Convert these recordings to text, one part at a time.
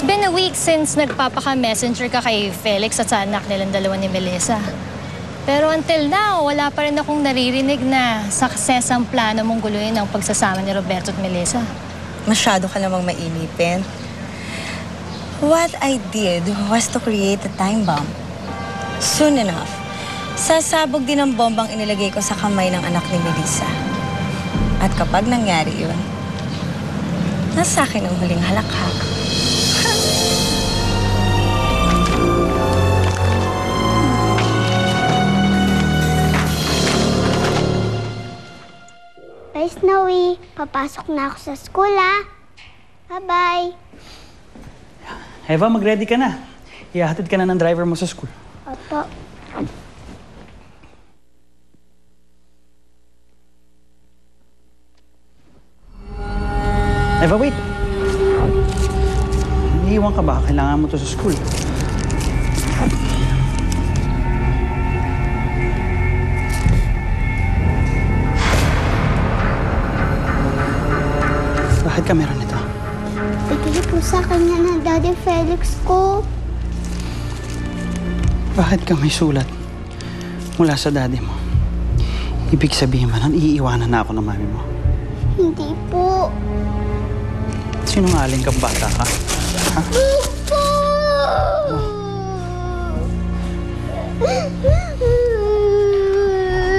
It's been a week since nagpapaka-messenger ka kay Felix at sa anak nilang dalawa ni Melissa. Pero until now, wala pa rin akong naririnig na success ang plano mong guluhin ang pagsasama ni Roberto at Melissa. Masyado ka namang mainipin. What I did was to create a time bomb. Soon enough, sasabog din ang bombang inilagay ko sa kamay ng anak ni Melissa. At kapag nangyari yun, nasa akin ang huling halakhak. Bye, Snowy. Papasok na ako sa school, ah. Bye-bye. Eva, mag-ready ka na. Ihahatid ka na ng driver mo sa school. Opo. Eva, wait. Iniiwan ka ba? Kailangan mo to sa school. Bakit ka meron ito? Bigay po sa kanya ng Daddy Felix ko. Bakit ka may sulat mula sa daddy mo? Ibig sabihin ba nun, iiwanan na ako ng mami mo? Hindi po. Sinungaling kang bata ka? Ha? Po!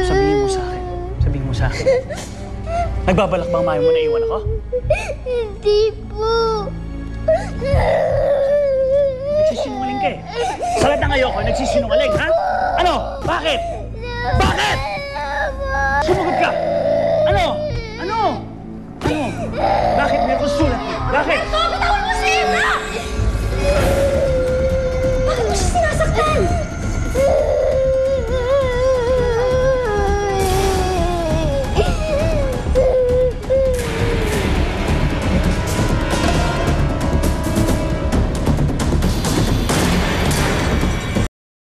Sabihin mo sa akin. Sabihin mo sa akin. Nagbabalak bang mami mo na iwan ako? Hindi po. Nagsisinungaling ka eh. Sa lahat ng ayoko, nagsisinungaling, ha? Ano? Bakit? Bakit? Sumagot ka! Ano? Ano? Ano? Bakit? May sulat. Bakit?